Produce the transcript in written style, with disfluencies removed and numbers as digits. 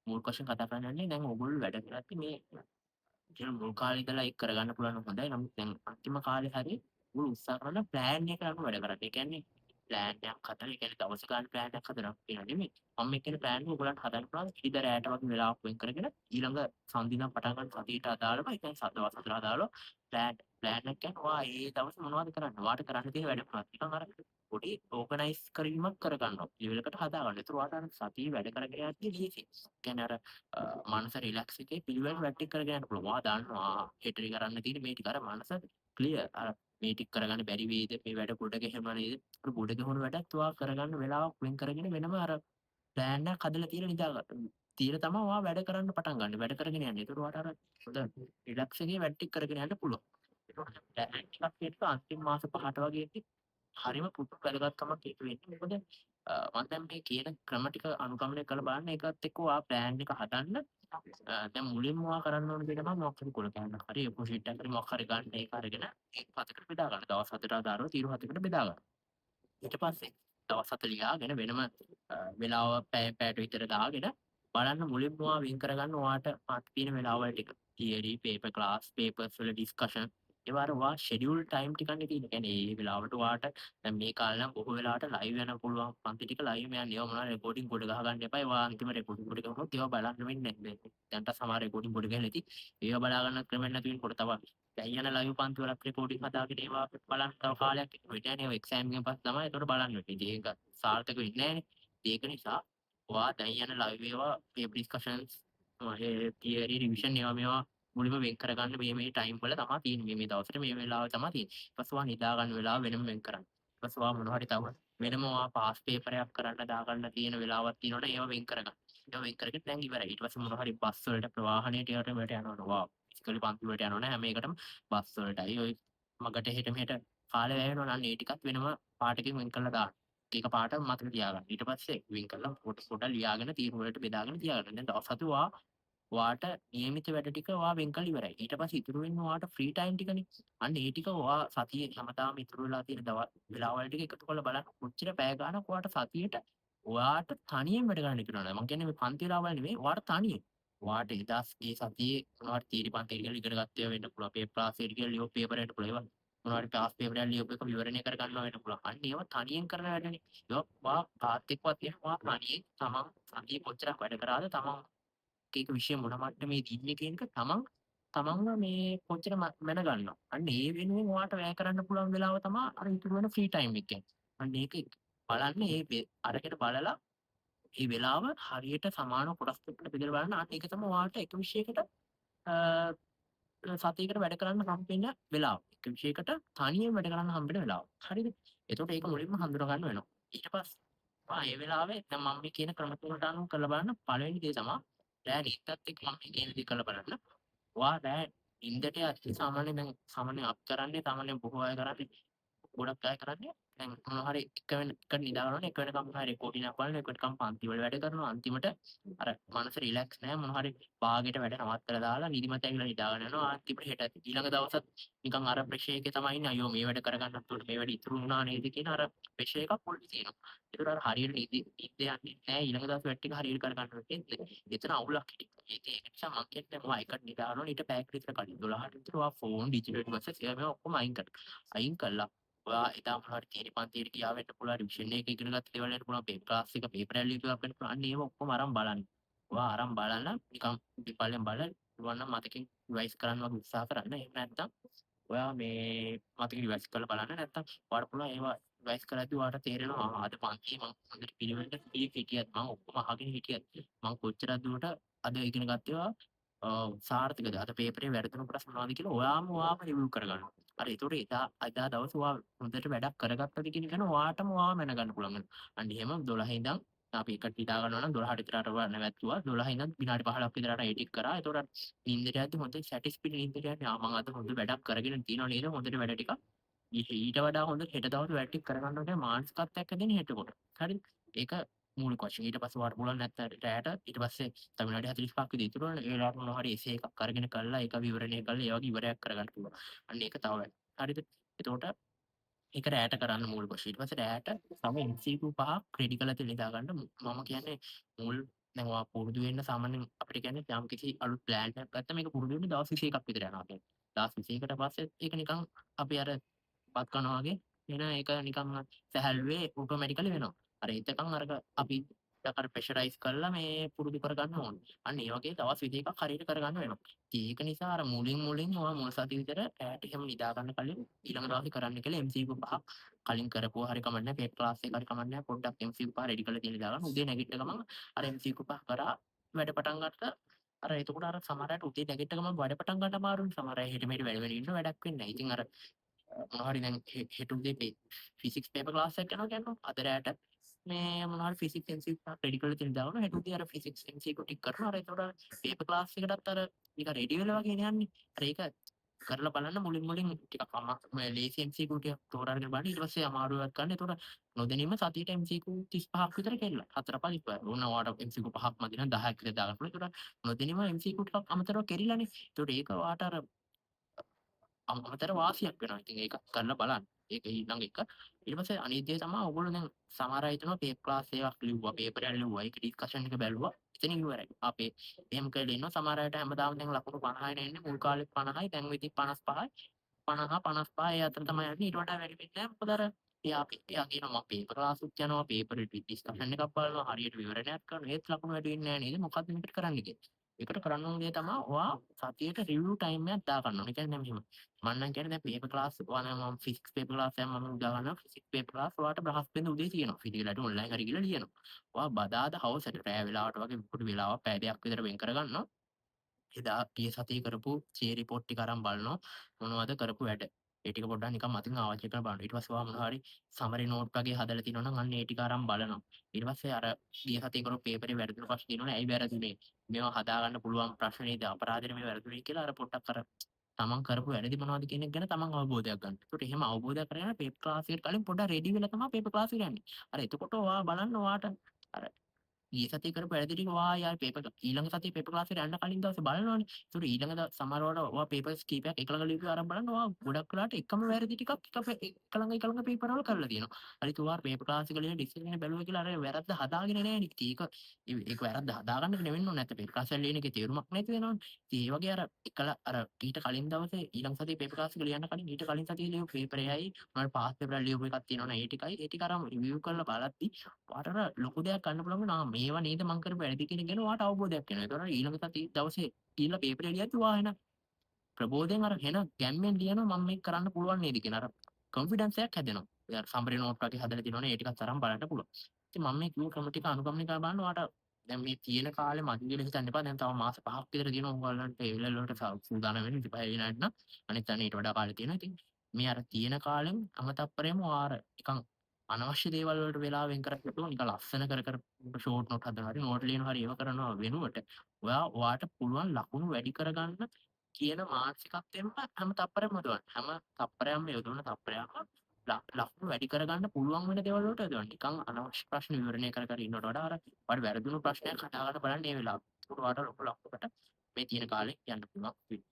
මුල් වශයෙන් කතා කරන්නේ දැන් ඕගොල්ලෝ වැඩ කරද්දි මේ කියන මුල් කාලේ ඉඳලා ඒක කරගන්න පුළුවන් නම් හොඳයි. නමුත් දැන් අන්තිම කාලේ හරි ඔගොල්ලෝ උත්සාහ කරන ප්ලෑන් එක අනුව වැඩ කරන්න. ඒ කියන්නේ ප්ලෑන් එකක් හදලා ඒ කියන්නේ දවස ගන්න ප්ලෑන් එකක් හදනවා කියනවා නෙමෙයි. මම මේ කියන ප්ලෑන් එක ඔයගොල්ලන්ට හදන්න පුළුවන් ඉරිදා රැයට වගේ වෙලාවක් වෙන් කරගෙන ඊළඟ සන්ධි නම් පටන් ගන්න සතියට අදාළව ඒ කියන්නේ දවස් 4 අදාළව ප්ලෑන් එක කියන්නේ ඔයා ඒ දවස් මොනවද කරන්නේ? ඔයාට කරන්න තියෙන වැඩ මොනවද? නිකන් අර පොඩි ඕගනයිස් කිරීමක් කරගන්නවා. ලෙවලකට හදාගන්න. ඒතර ඔයාට අර සතිය වැඩ කරගෙන යද්දී ලීසි. කියන්නේ අර මනස රිලැක්ස් එකේ පිළිවෙල වැඩ ටික කරගෙන යන්න පුළුවන්. ඔයා දන්නවා හෙට කරන්න තියෙන මේ ටික අර මනස ක්ලියර්. අර මේ ටික කරගන්න බැරි වේද? මේ වැඩ ගොඩ ගැහෙනවා නේද? අර ගොඩ ගැහුණු වැඩත් ඔයා කරගන්න වෙලාවක් වෙන් කරගෙන වෙනම අර ප්ලෑන් එකක් හදලා තියලා නිදා ගන්න. තියලා තමයි ඔයා වැඩ කරන්න පටන් ගන්න. වැඩ කරගෙන යන්නේ. ඒතකොට ඔයාට අර හොඳ රිලැක්ස් එකේ වැඩ ටික කරගෙන යන්න පුළුවන්. ඒතකොට ප්ලෑන් ටිකක් තියෙද්දි අන්තිම මාස 5ට වගේදී හරිම පුදුම වැදගත්කමක් ඒක වෙන්නේ. මොකද මම දැන් මේ කියන ක්‍රම ටික අනුගමනය කරලා බලන්න ඒකත් එක්ක ඔයා ප්ලෑන් එක හදන්න දැන් මුලින්ම ඔයා කරන්න ඕන දේ තමයි මොකක් හරි කුල කෑල්ලක් හරි A4 sheet එකක් හරි මොකක් හරි ගන්න ඒක අරගෙන ඒක පතකට බෙදා ගන්න. දවස් 7ට අදාළව තීරු 7කට බෙදා ගන්න. ඊට පස්සේ දවස් 7 ලියාගෙන වෙනම වෙලාව පැයට විතර දාගෙන බලන්න මුලින්ම ඔයා වෙන් කරගන්න ඔයාට තියෙන වෙලාවල් ටික. තියරි, පේපර් ක්ලාස්, පේපර්ස් වල ඩිස්කෂන් ඒවා අර ඔයා ෂෙඩියුල් ටයිම් ටිකන්නේ තියෙන්නේ. කියන්නේ ඒ වෙලාවට ඔයාට දැන් මේ කාලේ නම් බොහෝ වෙලාවට ලයිව් යන්න පුළුවන්. පන්ති ටික ලයිව් යන්නේ. ඒවා මොනවා රෙකෝඩින් ගොඩ ගහ ගන්න එපා. ඒවා අන්තිම රෙකෝඩින් ගොඩ ගහුවොත් ඒවා බලන්න වෙන්නේ නැහැ. දැන්ට සමහර රෙකෝඩින් ගොඩ ගහලා ඇති. ඒවා බලා ගන්න ක්‍රමයක් නැති වෙනකොට තව දැන් යන ලයිව් පන්ති වලත් රෙකෝඩින් හදාගෙන ඒවා බලන්න තව කාලයක් වෙන්නේ නැහැ නේ. එක්සෑම් එකෙන් පස්සේ තමයි ඒකට බලන්න වෙන්නේ. ඉතින් ඒක සාර්ථක වෙන්නේ නැහැ නේ. ඒක නිසා ඔයා දැන් යන ලයිව් ඒවා පේපර් ඩිස්කෂන්ස් ඒ තියරි රිවිෂන් ඒවා මේවා මුලින්ම වෙන් කරගන්න මේ ටයිම් වල තමයි තියෙන්නේ. මේ දවසට මේ වෙලාව තමයි තියෙන්නේ. ඊට පස්සේ ඔයා නිදා ගන්න වෙලාව වෙනම වෙන් කරන්න. ඊට පස්සේ ඔයා මොනවා හරි තව වෙනම ඔයා පාස් පේපර් එකක් කරන්න දාගන්න තියෙන වෙලාවක් තියෙනවනේ ඒවා වෙන් කරගන්න. ඒවා වෙන් කරගෙන දැන් ඉවරයි. ඊට පස්සේ මොනවා හරි බස් වලට ප්‍රවාහනයට යට වලට යනවනේ. ඔයා ඉස්කෝලේ පන්ති වලට යනවනේ හැම එකටම බස් වලටයි ඔය මගට හෙට මෙහෙට කාලේ වැය වෙනවා නම් ඒ ටිකත් වෙනම පාටකින් වෙන් කරලා දාන්න. ඒක පාට මතක තියාගන්න. ඊට පස්සේ වෙන් කරලා පොඩ ලියාගෙන තීරු වලට බෙදාගෙන තියාගන්න. දැන් දවස් 7 ඔයාට නියමිත වැඩ ටික ඔයා වෙන් කරලා ඉවරයි. ඊට පස්සේ ඉතුරු වෙන්නේ ඔයාට ෆ්‍රී ටයිම් ටිකනේ. අන්න ඒ ටික ඔයා සතියේ හැමදාම ඉතුරු වෙලා තියෙන වෙලාවල් ටික එකතු කරලා බලන්න කොච්චර පැය ගාණක් ඔයාට සතියේට ඔයාට තනියෙන් වැඩ කරන්න ඉතුරුනද. මම කියන්නේ මේ පන්ති වෙලාවල් නෙමෙයි ඔයාට තනියෙන්. ඔයාට එදා ඒ සතියේ මොනවාට තීරි පන්ති කියලා ඉගෙන ගත්තේ වෙන්න පුළුවන්. පේපර් ක්ලාස් එකට කියලා ලියෝ පේපර් එකට පුළුවන්. ඒවා මොනවාට ක්ලාස් පේපර් එකක් ලියෝ එක විවරණය කර ගන්නවා වෙන්න පුළුවන්. අන්න ඒවා තනියෙන් කරන වැඩනේ. ඒවා ඔයා තාත් එක්කවත් එහෙම ඔයා තනියෙන් තමන් සතියේ කොච්චරක් වැඩ කරාද තමන් එක විෂය මොන මට්ටමේදී ඉන්නේ කියන එක තමන්ව මේ කොච්චර මැනගන්නවා. අන්න ඒ වෙනුවෙන් ඔයාට වැය කරන්න පුළුවන් වෙලාව තමයි අර ඉතුරු වෙන ෆ්‍රී ටයිම් එක කියන්නේ. අන්න ඒක බලන්න අරගෙන බලලා මේ වෙලාව හරියට සමාන කොටස් දෙකකට බෙදලා බලන්න. අන්න ඒක තමයි ඔයාට එක විෂයකට සතියකට වැඩ කරන්න හම්බෙන වෙලාව. එක විෂයකට තනියෙන් වැඩ කරන්න හම්බෙන වෙලාව. හරිද? එතකොට ඒක මුලින්ම හඳුනා ගන්න වෙනවා. ඊට පස්සේ ඒ වෙලාවේ දැන් මම මේ කියන ක්‍රම තුනට අනුව කරලා බලන්න පළවෙනි දේ තමයි රෑ නිින්දත් එක්ක මම මේ කියන දේ කරලා බලන්න. ඔයා රෑ නිින්දට යද්දි සාමාන්‍යයෙන් අප් කරන්නේ සාමාන්‍යයෙන් බොහෝ අය කරන්නේ ගොඩක් අය කරන්නේ දැන් මොනවා හරි එක නිදාගන්න එක වෙනකම් හරි රෙකෝඩින් එකක් බලන එක වෙනකම් පන්ති වල වැඩ කරනවා අන්තිමට අර මනස රිලැක්ස් නැහැ මොනවා හරි භාගයට වැඩ නවත්තලා දාලා නිදිමත ඇවිල්ලා නිදාගෙන යනවා අන්තිමට හෙට ඊළඟ දවසත් නිකන් අර ප්‍රෙෂර් එකේ තමයි ඉන්නේ අයියෝ මේ වැඩ කරගන්නත් උඩ මේ වැඩ ඉතුරු වුණා නේද කියන අර ප්‍රෙෂර් එකක් පොඩි තියෙනවා ඒකට අර හරියට නිින්ද යන්නේ නැහැ ඊළඟ දවස් වැඩ ටික හරියට කරගන්න වෙන්නේ එතන අවුලක් හිටියි ඒක නිසා මම කියන්නේ මොනවා එකට නිදාගන්න ඊට පැයක් විතර කලින් 12ට විතර ඔයා ෆෝන් ඩිජිටල් ඩිවයිසස් ඒවා ඔක්කොම අයින් කරලා ඔයා එදා මොනවද තීරි පන්තියට ගියා වෙන්න පුළුවන් රිවිෂන් එක ඉගෙන ගත්ත දේවල් වෙන්න පුළුවන් පේපර් ක්ලාස් එක පේපර් එකක් ලියුවා වෙන්න පුළුවන් අන්න ඒව ඔක්කොම අරන් බලන්න. ඔයා අරන් බලලා නිකන් පිටපල්ලෙන් බලලා පුළුවන් නම් මතකෙන් රිවයිස් කරන්න වගේ උත්සාහ කරන්න. එහෙම නැත්නම් ඔයා මේ මතකෙන් රිවයිස් කරලා බලන්න නැත්නම් ඔයාට පුළුවන් ඒවා රිවයිස් කරද්දී ඔයාට තේරෙනවා අද පන්තියේ මම හොඳට පිළිවෙලට හිටියත් මම ඔක්කොම අහගෙන හිටියත් මම කොච්චරක් දුරට අද ඉගෙන ගත්තේවා සාර්ථකද අද පේපරේ වැරදුණු ප්‍රශ්න මොනවද කියලා ඔයාම රිවිව් කරගන්න. අර ඒතකොට එදා දවසේ ඔයා හොඳට වැඩක් කරගත්තද කියන එක ගැන ඔයාටම මැනගන්න පුළුවන් වෙනවා. අන්න එහෙම 12 ඉඳන් අපි එකට හිතා ගන්නවා නම් 12ට විතරට නැවැත්තුවා 12 ඉඳන් විනාඩි 15ක් විතරට එඩිට් කරා. ඒතකොට නින්දට යද්දි හොඳ සැටිස්ෆයිඩ් නින්දට යන්නේ. මම අද හොඳ වැඩක් කරගෙන තියෙනවා නේද? හොඳට වැඩ ටිකක් ඊට වඩා හොඳ හෙට දවසේ වැඩ ටික කරගන්නවා කියන්නේ මානසිකත්වයක් ඇදෙන හෙටකොට. හරිද? ඒක මූලික වශයෙන්. ඊට පස්සේ ඔයාට පුළුවන් නැත්නම් රැයට ඊට පස්සේ තව විනාඩි 45ක් විතර ඉතුරු වෙන ඒ වෙලාවට මොනවා හරි එසේ එකක් අරගෙන කරලා ඒක විවරණය කරලා ඒ වගේ ඉවරයක් කරගන්න පුළුවන්. අන්න ඒක තව වැඩක්. හරිද? එතකොට ඒක රැයට කරන්න මූලික වශයෙන්. ඊට පස්සේ රැයට තව MCQ 5ක් රෙඩි කරලා තියලා නිදා ගන්න. මම කියන්නේ මුල් දැන් ඔයා පුරුදු වෙන්න සාමාන්‍යයෙන් අපිට කියන්නේ යම්කිසි අලුත් ප්ලෑන් එකක් ගත්තාම මේක පුරුදු වෙන්න දවස් 21ක් විතර යනවා කියන්නේ. දවස් 21කට පස්සේ ඒක නිකන් අපි අර බත් කනවා වගේ එන ඒක නිකන් සැහැල්ලුවේ ඔටෝමැටිකලි වෙනවා. අර එතකන් අරක අපි අර ප්‍රෙෂරයිස් කරලා මේ පුරුදු කරගන්න ඕනේ. අන්න ඒ වගේ දවස් 21ක් හරියට කරගන්න වෙනවා. ඉතින් ඒක නිසා අර මුලින් ඔයා මුල් සතිය විතර රැට එහෙම නිදා ගන්න කලින් ඊළඟ දවසේ කරන්න කියලා MCQ 5ක් කලින් කරපුවා හරි කමක් නැහැ. පේපර් ක්ලාස් එක හරි කමක් නැහැ. පොඩ්ඩක් MCQ 5 රෙඩි කරලා තියලා දාගන්න. උදේ නැගිට ගමන් අර MCQ 5 කරා වැඩ පටන් ගත්තා. අර එතකොට අර සමහර අයට උදේ නැගිට ගමන් වැඩ පටන් ගන්න අමාරුයි. සමහර අය හෙට මෙහෙට වැඩ වෙන ඉන්න වැඩක් වෙන්නේ නැහැ. ඉතින් අර මොනවහරි දැන් හෙට උදේ ෆිසික්ස් පේපර් ක්ලාස් එකක් යනවා කියන්නකො. අද රැට මේ මොනවහරි ෆිසික්ස් MCQ රෙඩි කරලා තියලා දානවා. හෙට උදේ අර ෆිසික්ස් MCQ ටික කරනවා. අර එතකොට පේපර් ක්ලාස් එකටත් අර නිකන් රෙඩි වෙලා වගේ යන්නේ. අර ඒක කරලා බලන්න මුලින් ටිකක් ලේසි MCQ ටිකක් තෝරාගෙන බලන්න. ඊට පස්සේ අමාරුවක් ගන්න. එතකොට නොදැනීම සතියට MCQ 35ක් විතර කෙරලා. 4 5 ඉක්වල. ඕන ඔයාට MCQ 5ක් මදි නම් 10ක් විතර දාගන්න පුළුවන්. ඒතකොට නොදැනීම MCQ ටිකක් අමතරව කෙරිලානේ. ඒතකොට ඒක ඔයාට අර අමතර වාසියක් වෙනවා. ඉතින් ඒක කරලා බලන්න. ඒක ඊළඟ එක. ඊට පස්සේ අනිත් දේ තමයි ඔයගොල්ලෝ දැන් සමහර අය හිතනවා පේපර් ක්ලාස් එකක් ලිව්වා, පේපර් එකක් ලිව්වා, ඒක ඩිස්කෂන් එක බැලුවා. එතනින් ඉවරයි. අපේ එහෙම කරලා ඉන්නවා. සමහර අයට හැමදාම දැන් ලකුණු 50යි නෙන්නේ. මුල් කාලේ 50යි, දැන් ඉතින් 55යි. 50 55 ඒ අතර තමයි යන්නේ. ඊට වඩා වැඩි වෙන්නේ නැහැ. මොකද අර එයා කියනවා මම පේපර් ක්ලාස් උත් යනවා, පේපර් ඩිස්කෂන් එකක් බලනවා, හරියට විවරණයක් කරනවා. ඒත් ලකුණු වැඩි වෙන්නේ නැහැ නේද? මොකක්ද මේකට කරන්න කියලා. ඒකට කරන්න ඕන දේ තමයි ඔයා සතියට රිවිව් ටයිම් එකක් දාගන්න ඕනේ. ඒ කියන්නේ මෙහෙම මම නම් කියන්නේ දැන් පේපර් ක්ලාස් ඔයාලා මම ෆිසික්ස් පේපර් ක්ලාස් එකක් මම උදා ගන්නවා. ෆිසික්ස් පේපර් ක්ලාස් ඔයාලට බ්‍රහස්පතින්දා උදේ තියෙනවා. ෆිසිකලට ඔන්ලයින් හරි ගිහලා ලියනවා. ඔයා බදාදා හවසට රෑ වෙලාවට වගේ පොඩි වෙලාවක් පැය දෙකක් විතර වෙන් කරගන්නවා. එදා ගිය සතියේ කරපු චේ රිපෝට් ටික අරන් බලනවා. මොනවද කරපු වැඩ. ඒ ටික පොඩ්ඩක් නිකන් මතින් ආවචේ කරලා බලනවා. ඊට පස්සේ ඔයා මොනවා හරි සමරි නෝට් වගේ හදලා තියෙනවා නම් අන්න ඒ ටික අරන් බලනවා. ඊට පස්සේ අර ගිය සතියේ කරපු පේපරේ වැරදුණු ප්‍රශ්න තියෙනවනේ ඇයි වැරදුනේ? මේවා හදා ගන්න පුළුවන් ප්‍රශ්න නේද? අපරාධෙට මේ වැරදුනේ කියලා අර පොඩ්ඩක් අර තමන් කරපු වැරදි මොනවද කියන එක ගැන තමන් අවබෝධයක් ගන්න. ඒකට එහෙම අවබෝධයක් කරගෙන පේපර් ක්ලාස් එකට කලින් පොඩ්ඩක් රෙඩි වෙලා තමයි පේපර් ක්ලාස් එකට යන්නේ. අර එතකොට ඔයා බලන්න ඔයාට අර ඊයේ සතියේ කරපු වැඩ ටික ඔයා යාර පේපර් ඊළඟ සතියේ පේපර් ක්ලාස් එකට යන්න කලින් දවසේ බලනවනේ. ඒතකොට ඊළඟ සමහරවට ඔයා පේපර්ස් කීපයක් එක ළඟ ලියපු ආරම්භ බලන්න ඔයා ගොඩක් වෙලාට එකම වැරදි ටිකක් එක ළඟ පේපර් වල කරලා තියෙනවා. අනිත් ඔයා පේපර් ක්ලාස් එක ලියන ඩිසිෂන් එක බැලුවා කියලා අර වැරද්ද හදාගෙන නැහැ නේ. ඒක වැරද්ද හදාගන්න නෙවෙන්න ඕනේ. නැත්නම් පේපර් ක්ලාස් එක ලියන එකේ තේරුමක් නැති වෙනවනේ. ඉතින් ඒ වගේ අර ඊට කලින් දවසේ ඊළඟ සතියේ පේපර් ක්ලාස් එක ලියන්න කලින් ඊට කලින් සතියේ ලියපු පේපර් එකයි මම පාස් පේපර් ලියපු එකක් තියෙනවනේ ඒ ටිකයි ඒ ටික අරන් රිවිව් කරලා බලද්දි ඔයාට අර ලොකු දෙයක් ගන්න පුළුවන් නා මේවා නේද මං කරපු වැරදි කියන එක ගැන ඔයාට අවබෝධයක් එනවා. ඒතකොට ඊළඟ සතියේ දවසේ ඊළඟ පේපරේ ලියද්දි ඔයා එන ප්‍රබෝධයෙන් අර එන ගැම්මෙන් ලියනවා මම මේක කරන්න පුළුවන් නේද කියන අර කොන්ෆිඩන්ස් එකක් හැදෙනවා. ඒ අර සම්බරේ නෝට් වගේ හදලා තියෙනවනේ ඒ ටිකත් අරන් බලන්න පුළුවන්. ඉතින් මම මේ කිව්ව ක්‍රම ටික අනුගමනය කරලා බලන්න ඔයාට දැන් මේ තියෙන කාලේ මදි කියලා හිතන්න එපා. දැන් තව මාස 5ක් විතර තියෙනවා ඔයාලන්ට ඒ වෙලෙල් වලට සූදානම් වෙන්න. ඉතින් 5 වෙනාට නම් අනිත් අනේ ඊට වඩා කාලේ තියෙනවා. ඉතින් මේ අර තියෙන කාලෙන් අමතප්පරේම ඔයාර නිකන් අනවශ්‍ය දේවල් වලට වෙලා වෙන් කරගන්න නිකන් ලස්සන කර ෂෝට් නෝට් හදනවා හරි නෝට් ලියනවා හරි ඒව කරනවා වෙනුවට ඔයාට පුළුවන් ලකුණු වැඩි කරගන්න කියන මානසිකත්වයෙන්ම හැම තප්පරෙම යොදවන්න. හැම තප්පරයක්ම යොදවන තප්පරයක්ම ලකුණු වැඩි කරගන්න පුළුවන් වෙන දේවල් වලට යොදවන්න. නිකන් අනවශ්‍ය ප්‍රශ්න විවරණය කර ඉන්නවට වඩා අර ඔයාට වැරදුණු ප්‍රශ්නයක් හදාගන්න බලන්න මේ වෙලාව. ඒකට ඔයාට ලොකු ලකුණකට මේ තියෙන කාලේ යන්න පුළුවන්.